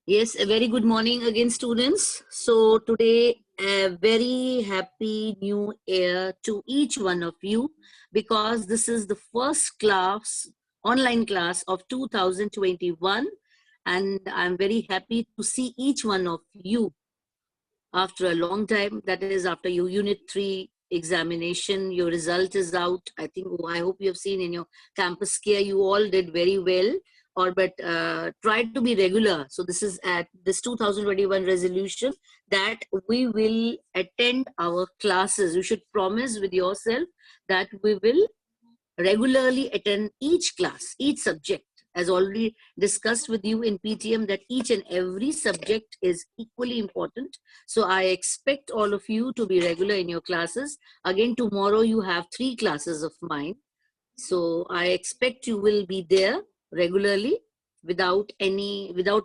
Yes, a very good morning again, students. So today, a very happy new year to each one of you, because this is the first class, online class of 2021. And I'm very happy to see each one of you after a long time. That is after your Unit 3 examination. Your result is out. I hope you have seen in your campus care, you all did very well. But try to be regular. So this is at this 2021 resolution that we will attend our classes. You should promise with yourself that we will regularly attend each class, each subject. As already discussed with you in PTM, that each and every subject is equally important. So I expect all of you to be regular in your classes. Again, tomorrow you have 3 classes of mine. So I expect you will be there regularly without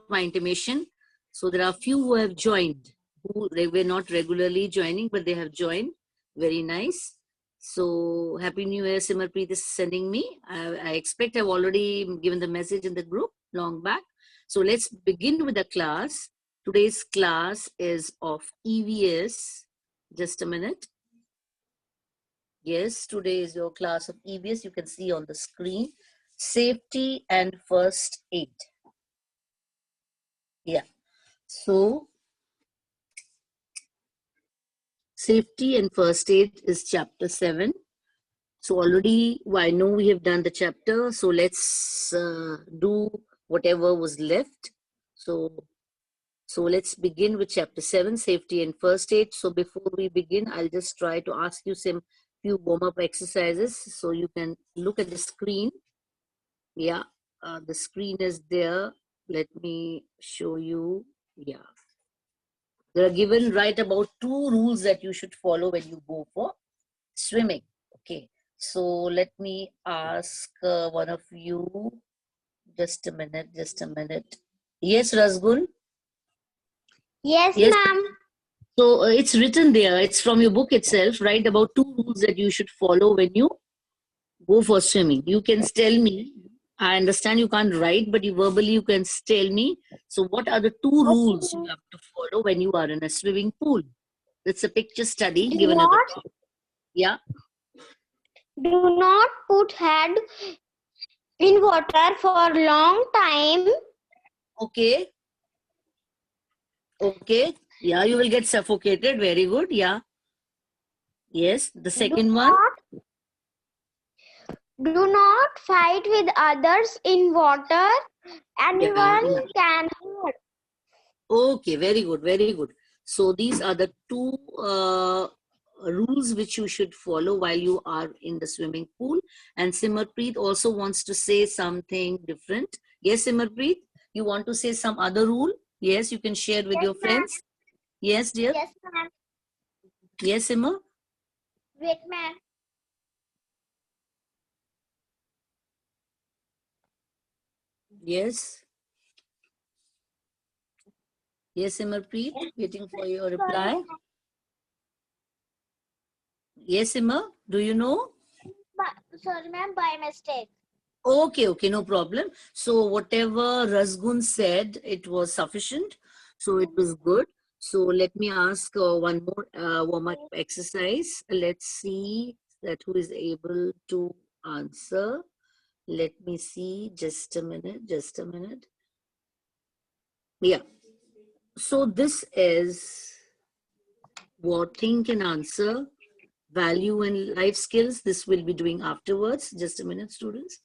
my intimation. So there are few who have joined, who they were not regularly joining, but they have joined. Very nice. So Happy New Year, Simarpreet is sending me. I expect I've already given the message in the group long back. So let's begin with the class. Today's class is of EVS. Just a minute. Yes, today is your class of EVS. You can see on the screen, safety and first aid. Yeah. So safety and first aid is chapter 7. So already I know we have done the chapter. So let's do whatever was left. So let's begin with chapter 7, safety and first aid. So before we begin, I'll just try to ask you some few warm-up exercises. So you can look at the screen. Yeah, the screen is there. Let me show you. Yeah. There are given right about 2 rules that you should follow when you go for swimming. Okay. So let me ask one of you. Just a minute. Yes, Rasgun? Yes, Yes. ma'am. So it's written there. It's from your book itself, right? About 2 rules that you should follow when you go for swimming. You can tell me. I understand you can't write, but verbally you can tell me. So what are the 2 rules you have to follow when you are in a swimming pool? It's a picture study given at the top. Yeah. Do not put head in water for long time. Okay. Okay. Yeah, you will get suffocated. Very good. Yeah. Yes. The second one. Do not fight with others in water. Anyone can hurt. Okay, very good, very good. So these are the 2 rules which you should follow while you are in the swimming pool. And Simarpreet also wants to say something different. Yes, Simarpreet, you want to say some other rule? Yes, you can share with your friends. Yes, dear. Yes, ma'am. Yes, Simar. Wait, ma'am. Yes. Yes, Simarpreet, waiting for your reply. Yes, Simar, do you know? Sorry, ma'am, by mistake. Okay, okay, no problem. So whatever Rasgun said, it was sufficient. So it was good. So let me ask one more warm-up exercise. Let's see that who is able to answer. Let me see. Just a minute. Yeah. So this is what think and answer, value and life skills. This will be doing afterwards. Just a minute, students.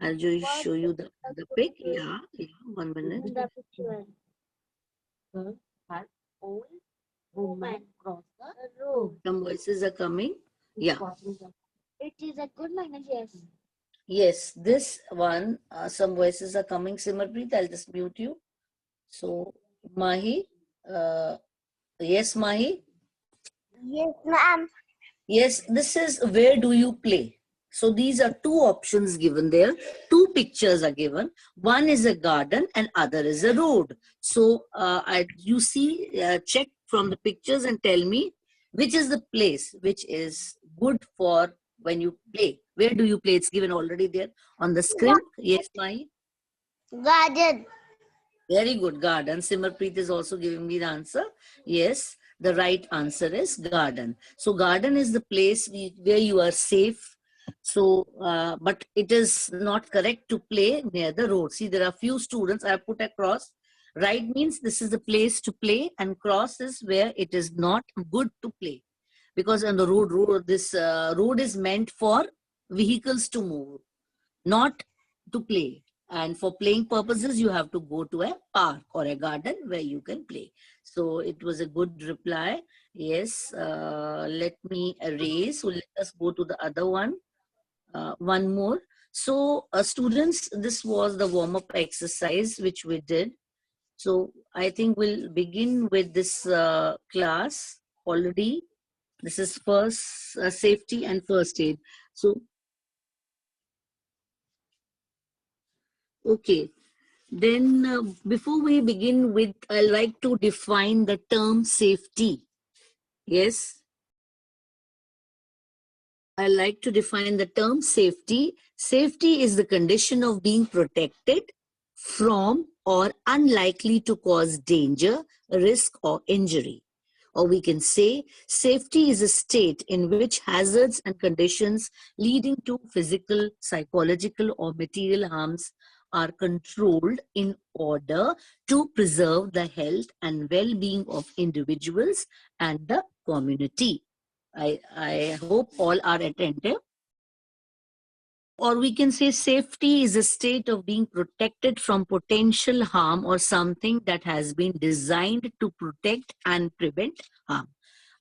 I'll just show you the pic. Yeah, 1 minute. The picture. An old woman cross the road. Some voices are coming. Yeah. It is a good language, yes. Yes, this one, some voices are coming. Simarpreet, I'll just mute you. So, Mahi, yes, Mahi? Yes, ma'am. Yes, this is where do you play? So these are 2 options given there. 2 pictures are given. One is a garden and other is a road. So you see, check from the pictures and tell me which is the place which is good for when you play. Where do you play? It's given already there on the screen. Yes, Mahi? Garden. Very good, garden. Simarpreet is also giving me the answer. Yes, the right answer is garden. So garden is the place where you are safe. So, but it is not correct to play near the road. See, there are few students I put across. Right means this is the place to play, and cross is where it is not good to play, because on the road this road is meant for vehicles to move, not to play. And for playing purposes, you have to go to a park or a garden where you can play. So it was a good reply. Yes, let me erase. So let us go to the other one. One more. So, students, this was the warm up exercise which we did. So I think we'll begin with this class already. This is first safety and first aid. So, okay. Then, before we begin with, I like to define the term safety. Yes, I like to define the term safety. Safety is the condition of being protected from or unlikely to cause danger, risk, or injury. Or we can say safety is a state in which hazards and conditions leading to physical, psychological, or material harms are controlled in order to preserve the health and well-being of individuals and the community. I hope all are attentive. Or we can say safety is a state of being protected from potential harm or something that has been designed to protect and prevent harm.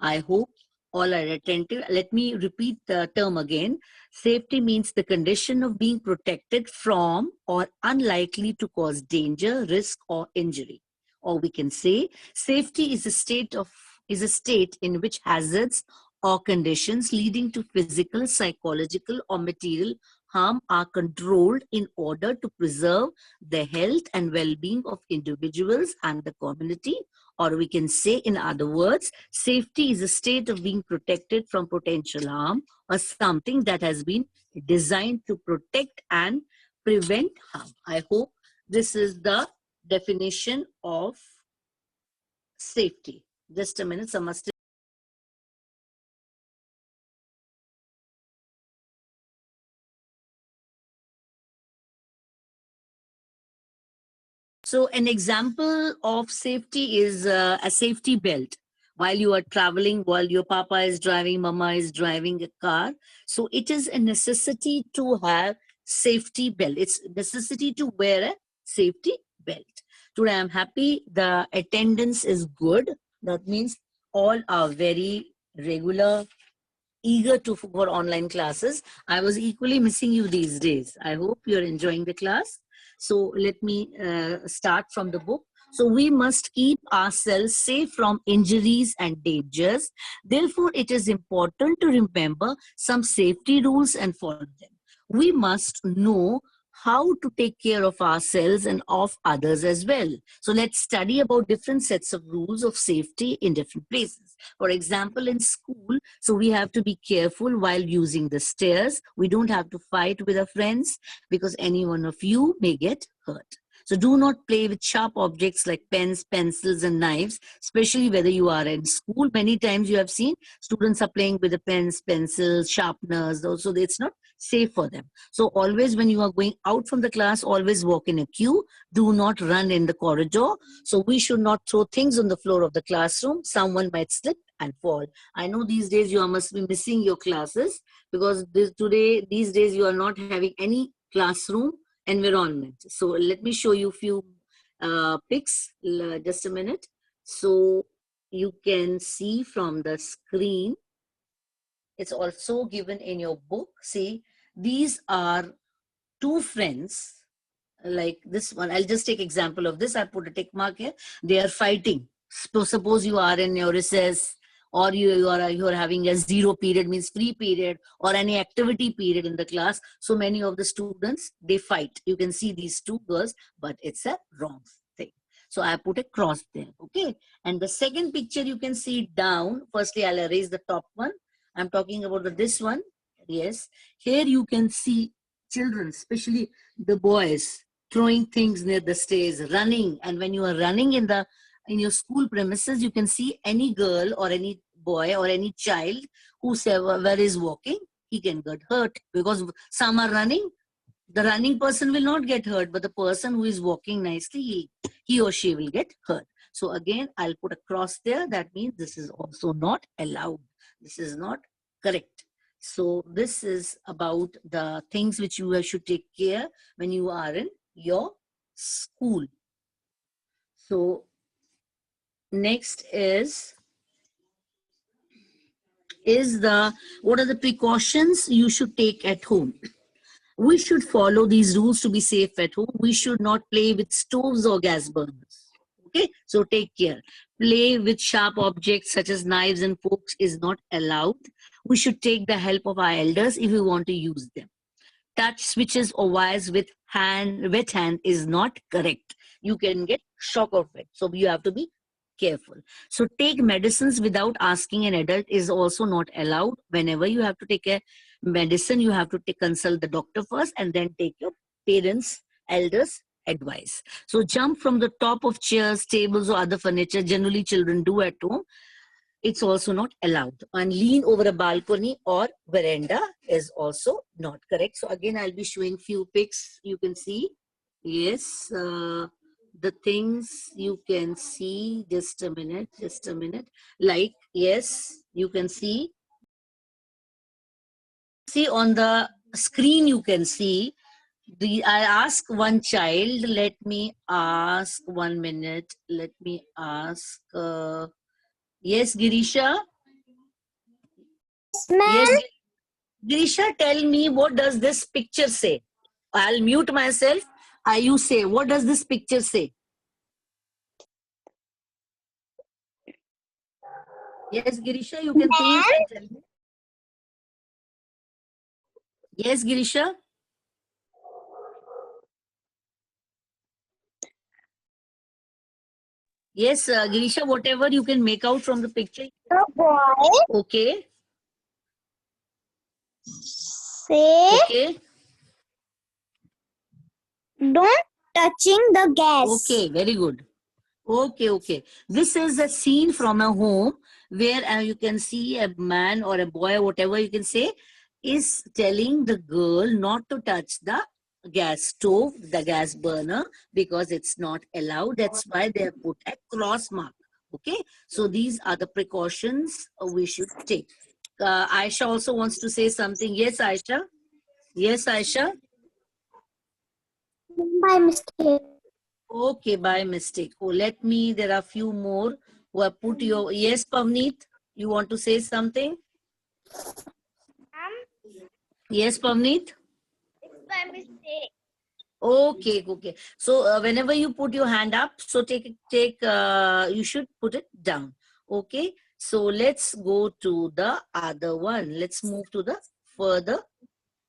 I hope all are attentive. Let me repeat the term again. Safety means the condition of being protected from or unlikely to cause danger, risk, or injury. Or we can say safety is a state in which hazards or conditions leading to physical, psychological, or material harm are controlled in order to preserve the health and well-being of individuals and the community. Or we can say, in other words, safety is a state of being protected from potential harm or something that has been designed to protect and prevent harm. I hope this is the definition of safety. Just a minute, some must. So an example of safety is a safety belt. While you are traveling, while your papa is driving, mama is driving a car. So it is a necessity to have safety belt. It's necessity to wear a safety belt. Today I'm happy the attendance is good. That means all are very regular, eager to for online classes. I was equally missing you these days. I hope you're enjoying the class. So let me start from the book. So we must keep ourselves safe from injuries and dangers. Therefore, it is important to remember some safety rules and follow them. We must know how to take care of ourselves and of others as well. So let's study about different sets of rules of safety in different places. For example, in school, so we have to be careful while using the stairs. We don't have to fight with our friends because any one of you may get hurt. So do not play with sharp objects like pens, pencils, and knives, especially whether you are in school. Many times you have seen students are playing with the pens, pencils, sharpeners. Also, it's not safe for them. So always when you are going out from the class, always walk in a queue. Do not run in the corridor. So we should not throw things on the floor of the classroom. Someone might slip and fall. I know these days you must be missing your classes because these days you are not having any classroom environment. So let me show you a few pics. Just a minute. So you can see from the screen. It's also given in your book. See, these are two friends like this one. I'll just take example of this. I put a tick mark here. They are fighting. So suppose you are in your recess, or you are having a zero period, means free period, or any activity period in the class. So many of the students, they fight. You can see these two girls, but it's a wrong thing. So I put a cross there. Okay. And the second picture you can see down. Firstly, I'll erase the top one. I'm talking about this one. Yes. Here you can see children, especially the boys, throwing things near the stairs, running. And when you are running in your school premises, you can see any girl or any boy or any child whosoever is walking, he can get hurt, because some are running. The running person will not get hurt, but the person who is walking nicely, he or she will get hurt. So again, I'll put a cross there. That means this is also not allowed. This is not correct. So this is about the things which you should take care when you are in your school. So next is what are the precautions you should take at home? We should follow these rules to be safe at home. We should not play with stoves or gas burners. Okay, so take care. Play with sharp objects such as knives and forks is not allowed. We should take the help of our elders if we want to use them. Touch switches or wires with wet hand is not correct. You can get shock of it. So you have to be careful. So take medicines without asking an adult is also not allowed. Whenever you have to take a medicine, you have to consult the doctor first and then take your parents, elders advice. So jump from the top of chairs, tables or other furniture, generally children do at home. It's also not allowed. And lean over a balcony or veranda is also not correct. So again, I'll be showing few pics. You can see, yes, the things you can see. Just a minute. Like, yes, you can see on the screen, you can see I ask one child, let me ask 1 minute. Let me ask, yes, Girisha. Yes, Girisha, tell me, what does this picture say? I'll mute myself. You say, what does this picture say? Yes, Girisha, you can think and tell me. Yes, Girisha. Yes, Girisha, whatever you can make out from the picture. The boy Okay. say, Okay. don't touching the gas. Okay, very good. Okay. This is a scene from a home where you can see a man or a boy, whatever you can say, is telling the girl not to touch the gas stove, the gas burner, because it's not allowed. That's why they have put a cross mark. Okay, so these are the precautions we should take. Aisha also wants to say something. Yes, Aisha. Yes, Aisha. By mistake. Okay, by mistake. Oh, there are few more who have put your, yes, Pavneet, you want to say something? Yes, Pavneet? It's by mistake. Okay. So whenever you put your hand up, so you should put it down. Okay. So let's go to the other one. Let's move to the further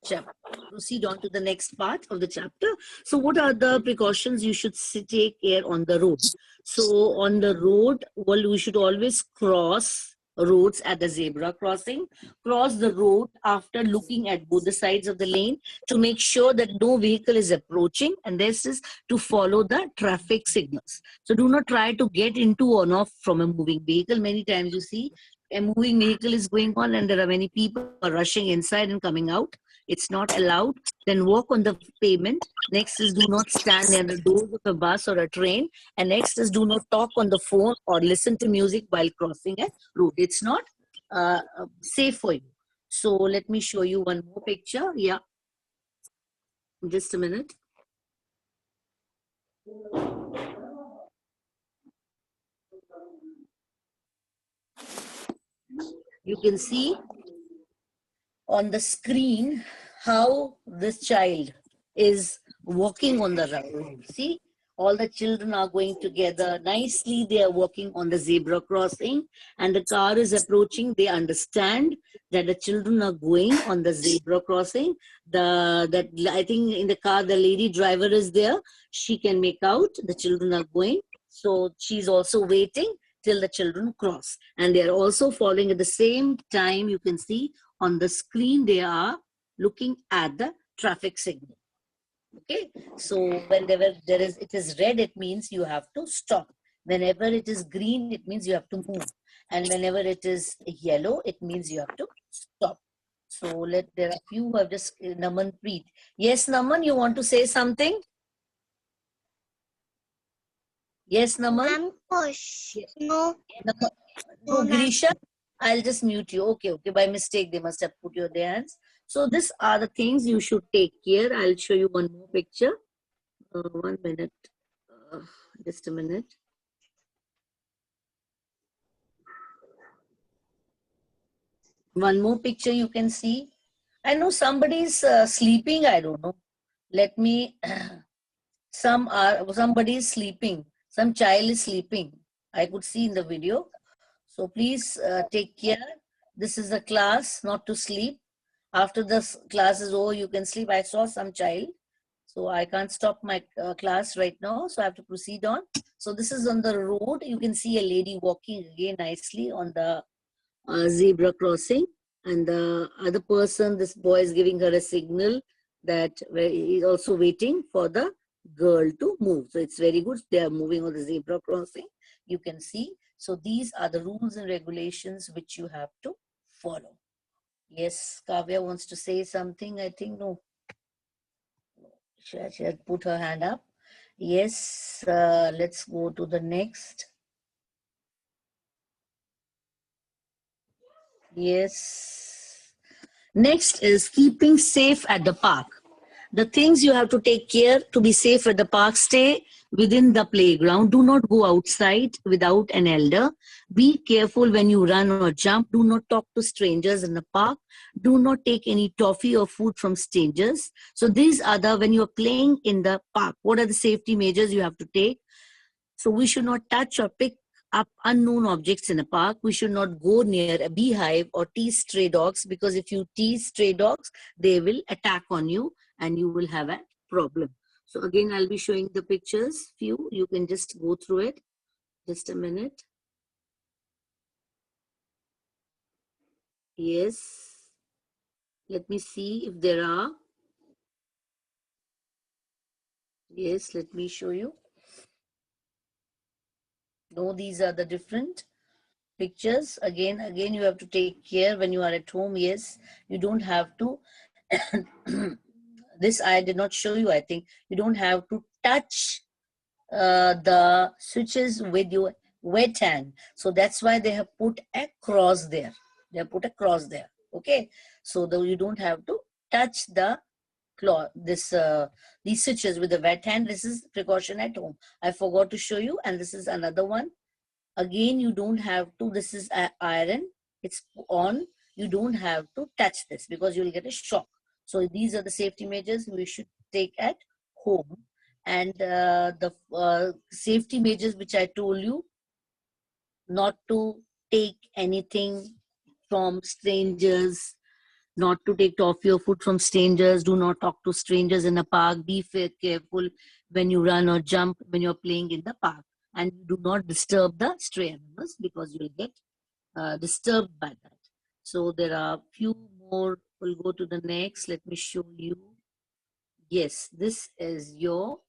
chapter. Proceed on to the next part of the chapter. So what are the precautions you should take care on the road? So on the road, well, we should always cross roads at the zebra crossing. Cross the road after looking at both the sides of the lane to make sure that no vehicle is approaching, and this is to follow the traffic signals. So do not try to get into or off from a moving vehicle. Many times you see a moving vehicle is going on and there are many people rushing inside and coming out. It's not allowed. Then walk on the pavement. Next is do not stand near the doors of a bus or a train. And next is do not talk on the phone or listen to music while crossing a road. It's not safe for you. So let me show you one more picture. Yeah. Just a minute. You can see on the screen how this child is walking on the road. See, all the children are going together nicely. They are walking on the zebra crossing and the car is approaching. They understand that the children are going on the zebra crossing. I think in the car, the lady driver is there. She can make out the children are going. So she's also waiting till the children cross. And they are also following at the same time. You can see on the screen, they are looking at the traffic signal. Okay, so whenever it is red, it means you have to stop. Whenever it is green, it means you have to move. And whenever it is yellow, it means you have to stop. So there are few who have just Naman Preet. Yes, Naman, you want to say something? Yes, Naman? Ma'am, push. No. Naman? No, No, ma'am. Girisha, I'll just mute you. Okay, okay. By mistake, they must have put your hands. So these are the things you should take care. I'll show you one more picture. 1 minute. Uh, just a minute. One more picture you can see. I know somebody's sleeping. I don't know. Let me. Somebody is sleeping. Some child is sleeping. I could see in the video. So please take care. This is a class, not to sleep. After this class is over, you can sleep. I saw some child. So I can't stop my class right now. So I have to proceed on. So this is on the road. You can see a lady walking again nicely on the zebra crossing, and the other person, this boy is giving her a signal that he's also waiting for the girl to move. So it's very good. They are moving on the zebra crossing. You can see. So these are the rules and regulations which you have to follow. Yes, Kavya wants to say something. I think no. She had put her hand up. Yes, let's go to the next. Yes. Next is keeping safe at the park. The things you have to take care to be safe at the park: stay within the playground. Do not go outside without an elder. Be careful when you run or jump. Do not talk to strangers in the park. Do not take any toffee or food from strangers. So these are when you are playing in the park, what are the safety measures you have to take? So we should not touch or pick up unknown objects in a park. We should not go near a beehive or tease stray dogs, because if you tease stray dogs, they will attack on you and you will have a problem. So again, I'll be showing the pictures. Few, you can just go through it. Just a minute. Yes. Let me see if there are. Yes, let me show you. No, these are the different pictures. Again, you have to take care when you are at home. Yes, you don't have to. This I did not show you. I think you don't have to touch the switches with your wet hand. So that's why they have put a cross there. They have put a cross there. Okay, so though you don't have to touch the cloth, these switches with the wet hand. This is precaution at home. I forgot to show you, and this is another one. Again, you don't have to. This is iron. It's on. You don't have to touch this because you'll get a shock. So these are the safety measures we should take at home. And the safety measures which I told you, not to take anything from strangers, not to take toffee or food from strangers, do not talk to strangers in a park, be careful when you run or jump when you're playing in the park, and do not disturb the stray animals because you'll get disturbed by that. So there are few more. We'll go to the next. Let me show you. Yes, this is your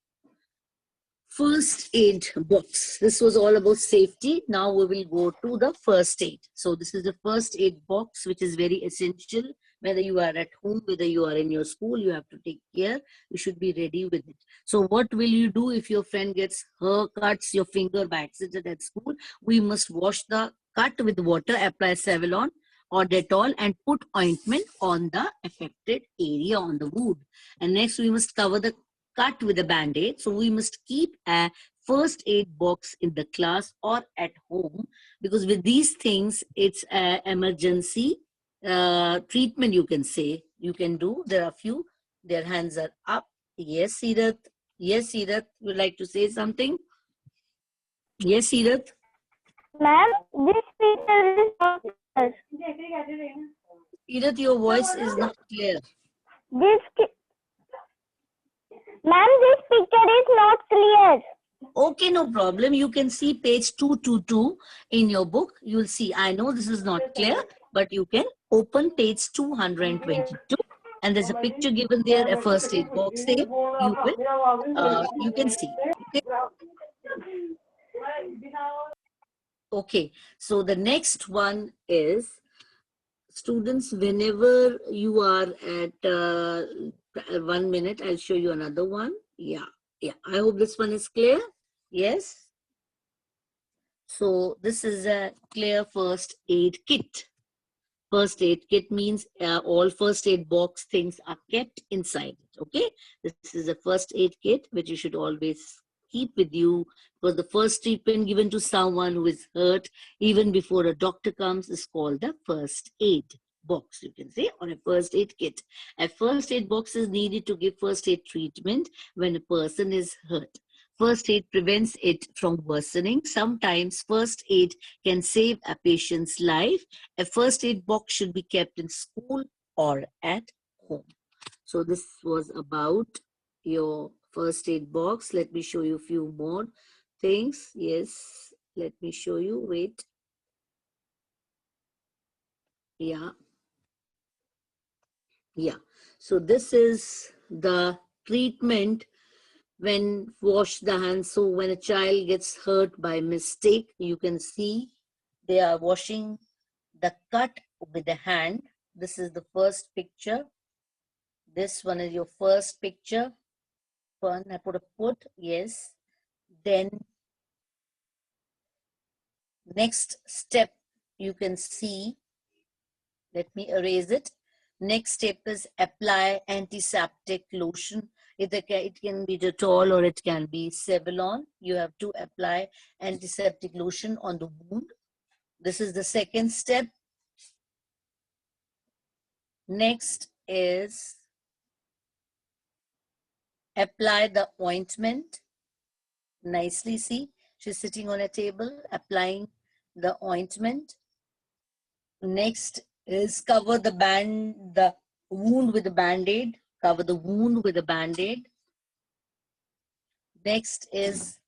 first aid box. This was all about safety. Now we will go to the first aid. So this is the first aid box, which is very essential. Whether you are at home, whether you are in your school, you have to take care. You should be ready with it. So what will you do if your friend gets cuts your finger by accident at school? We must wash the cut with water, apply Savlon or Dettol, and put ointment on the affected area on the wound. And next we must cover the cut with a band-aid. So we must keep a first aid box in the class or at home, because with these things, it's an emergency treatment, you can say, you can do. There are few, their hands are up. Yes, Seerath. Yes, Seerath, would like to say something? Yes, Seerath. Ma'am, this picture is not clear. Seerath, your voice is not clear. This, ma'am, this picture is not clear. Okay, no problem. You can see page 222 in your book. You'll see, I know this is not clear, but you can open page 222. and there's a picture given there, a first aid box there. You can see. Okay. Okay. So the next one is, students, whenever you are at 1 minute, I'll show you another one. Yeah. I hope this one is clear. Yes. So this is a clear first aid kit. First aid kit means all first aid box things are kept inside it. Okay, this is a first aid kit which you should always keep with you, because the first treatment given to someone who is hurt even before a doctor comes is called the first aid box, you can say, or a first aid kit. A first aid box is needed to give first aid treatment when a person is hurt. First aid prevents it from worsening. Sometimes first aid can save a patient's life. A first aid box should be kept in school or at home. So this was about your first aid box. Let me show you a few more things. Yes, let me show you. Wait. Yeah. So this is the treatment when wash the hands. So when a child gets hurt by mistake, you can see they are washing the cut with the hand. This is the first picture. This one is your first picture. One, I put a put, yes. Then next step, you can see, let me erase it. Next step is apply antiseptic lotion. It can be Dettol or it can be Sevillon. You have to apply antiseptic lotion on the wound. This is the second step. Next is apply the ointment. Nicely, see, she's sitting on a table applying the ointment. Next is cover the wound with a band-aid. Cover the wound with a band-aid. Next is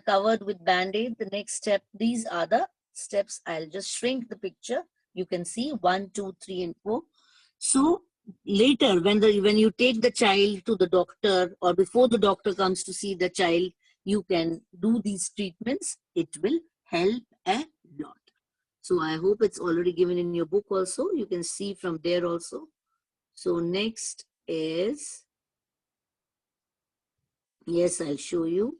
covered with band-aid. The next step, these are the steps. I'll just shrink the picture. You can see 1, 2, 3, and 4. So later, when you take the child to the doctor, or before the doctor comes to see the child, you can do these treatments. It will help a lot. So I hope it's already given in your book also. You can see from there also. So next is, yes, I'll show you.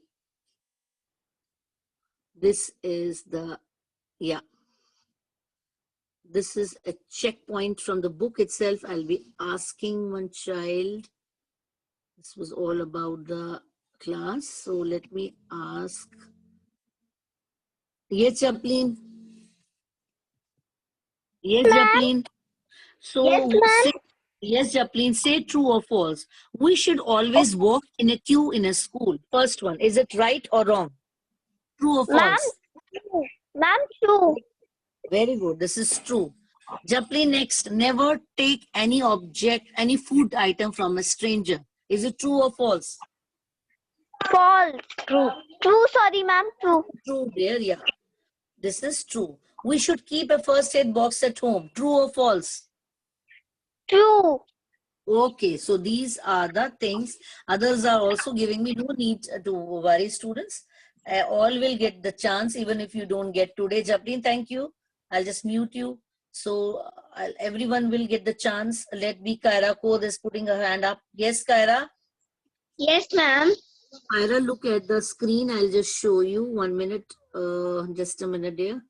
This is the, this is a checkpoint from the book itself. I'll be asking one child. This was all about the class. So let me ask. Yes, Chaplin. Yes, Chaplin. So Yes, yes, Chaplin, say true or false. We should always walk in a queue in a school. First one, is it right or wrong? True or ma'am. false? Ma'am, true. Very good. This is true. Japli, next, never take any object, any food item from a stranger. Is it true or false? False. True. True, sorry, ma'am. True. True, dear. Yeah. This is true. We should keep a first aid box at home. True or false? True. Okay, so these are the things. Others are also giving me, no need to worry, students. All will get the chance, even if you don't get today. Japlin, thank you. I'll just mute you. So everyone will get the chance. Let me, Kaira Kaur is putting her hand up. Yes, Kaira? Yes, ma'am. Kaira, look at the screen. I'll just show you. 1 minute. Just a minute, dear.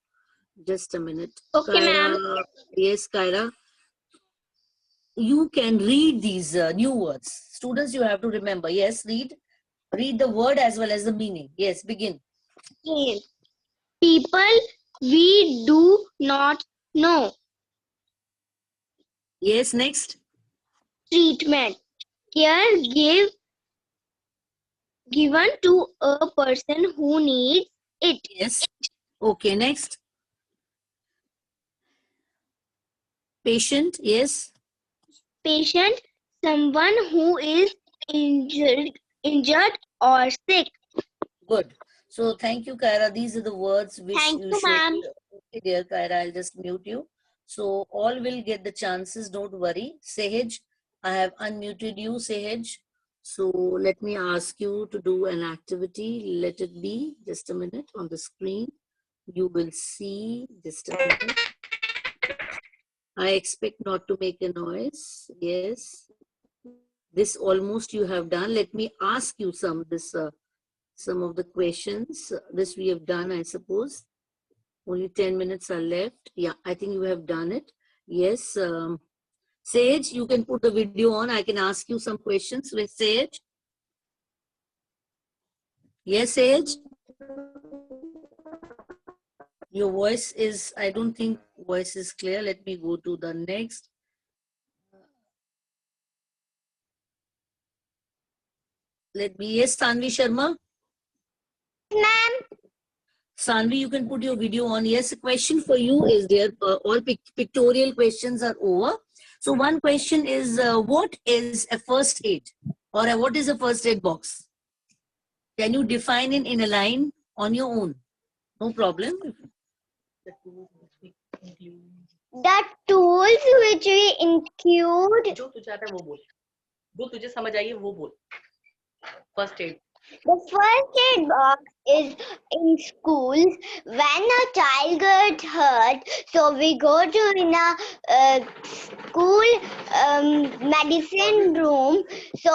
Just a minute. Okay, Kaira, ma'am. yes, Kaira. You can read these new words. Students, you have to remember. Yes, read. Read the word as well as the meaning. Yes, begin. People we do not know. Yes, next. Treatment. Care given to a person who needs it. Yes. Okay, next. Patient. Yes. Patient. Someone who is injured or sick. Good. So thank you, Kyra. These are the words which Thank you you, should. ma'am. Okay, dear Kyra, I'll just mute you. So all will get the chances. Don't worry. Sehaj, I have unmuted you, Sehaj. So let me ask you to do an activity. Let it be just a minute on the screen. You will see just a minute. I expect not to make a noise. Yes. This almost you have done. Let me ask you some of the questions. This we have done, I suppose. Only 10 minutes are left. Yeah, I think you have done it. Yes. Sage, you can put the video on. I can ask you some questions with Sage. Yes, Sage. Your voice is, I don't think voice is clear. Let me go to the next. Let me, yes, Sanvi Sharma. Ma'am. Sanvi, you can put your video on. Yes, a question for you is there. All pictorial questions are over. So one question is, what is a first aid? Or what is a first aid box? Can you define it in a line on your own? No problem. The tools which we include. जो तुझे आता है वो बोल, जो तुझे समझ आई है वो बोल. First aid. The first aid box is in schools when a child gets hurt. So we go to in a school medicine room. So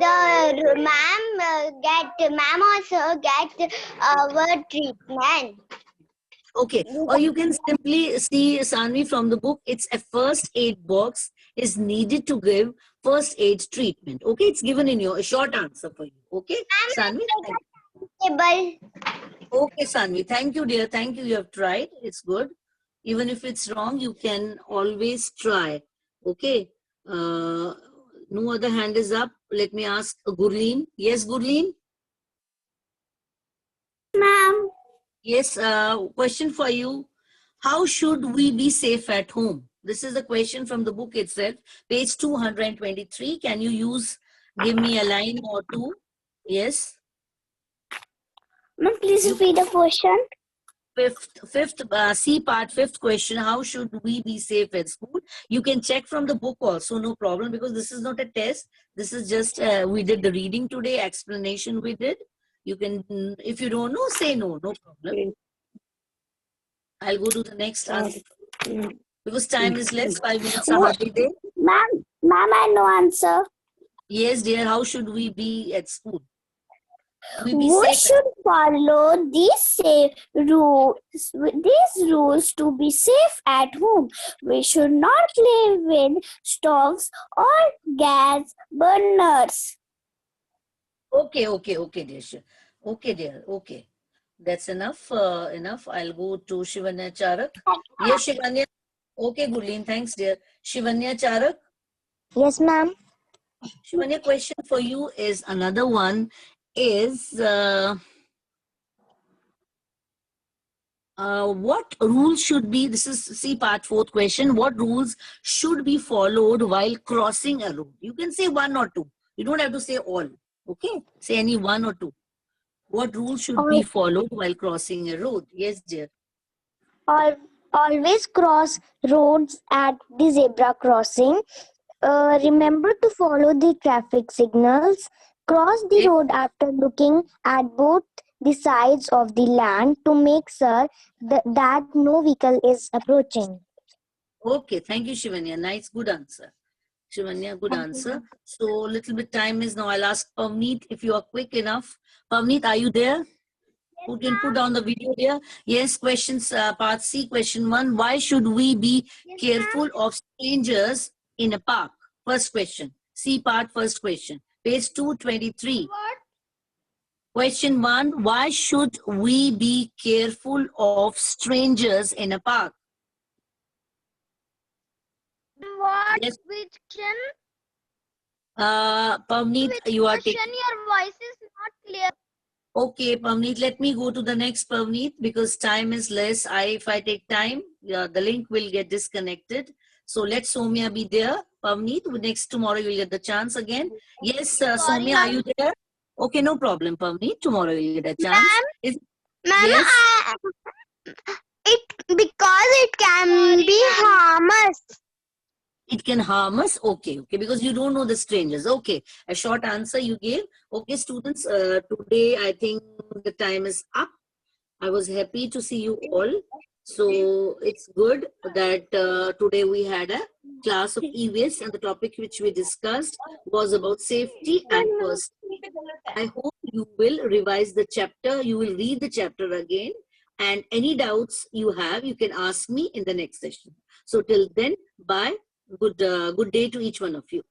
the ma'am or sir get our treatment. Okay. Or you can simply see, Sanvi, from the book, it's a first aid box is needed to give first aid treatment. Okay. It's given in your a short answer for you. Okay. Sanvi. Table. Okay, Sanvi. Thank you, dear. Thank you. You have tried. It's good. Even if it's wrong, you can always try. Okay. No other hand is up. Let me ask Gurleen. Yes, Gurleen? Ma'am. Yes, question for you. How should we be safe at home? This is the question from the book itself, page 223. Can you give me a line or two? Yes. Ma'am, please repeat the question. Fifth C part, fifth question. How should we be safe at school? You can check from the book also, no problem, because this is not a test. This is just, we did the reading today, explanation we did. You can, if you don't know, say no, no problem. I'll go to the next answer. Because time is less, 5 minutes are hardly there. Ma'am, I know answer. Yes, dear, how should we be at school? We should follow these rules to be safe at home. We should not live with stoves or gas burners. Okay, dear. Okay, dear. Okay. That's enough. Enough. I'll go to Shivanya Charak. Yes, Shivanya. Okay, Gurleen. Thanks, dear. Shivanya Charak. Yes, ma'am. Shivanya, question for you is another one is what rules should be, this is C part, fourth question, what rules should be followed while crossing a road? You can say one or two. You don't have to say all. Okay? Say any one or two. What rules should be followed while crossing a road? Yes, dear. Always cross roads at the zebra crossing. Remember to follow the traffic signals. Cross the road after looking at both the sides of the land to make sure that no vehicle is approaching. Okay, thank you, Shivanya. Nice, good answer. Shivanya, good answer. So, little bit time is now. I'll ask Pavneet if you are quick enough. Pavneet, are you there? Who can put down the video there? Yes, questions, part C, question 1. Why should we be careful of strangers in a park? First question. C part, first question. Page 223. Question 1. Why should we be careful of strangers in a park? What Yes. question? Pavneet, you are taking. Your voice is not clear. Okay, Pavneet, let me go to the next Pavneet because time is less. If I take time, the link will get disconnected. So let Soumya be there. Pavneet, next tomorrow you'll get the chance again. Yes, Soumya, are you there? Okay, no problem, Pavni. Tomorrow you'll get a chance. Ma'am, Is ma'am, yes, it because it can be harmless. it can harm us. Okay, okay, because you don't know the strangers. Okay, a short answer you gave. Okay, students, today I think the time is up. I was happy to see you all. So it's good that today we had a class of EVS, and the topic which we discussed was about safety and first. I hope you will revise the chapter, you will read the chapter again, and any doubts you have, you can ask me in the next session. So till then, bye. Good day to each one of you.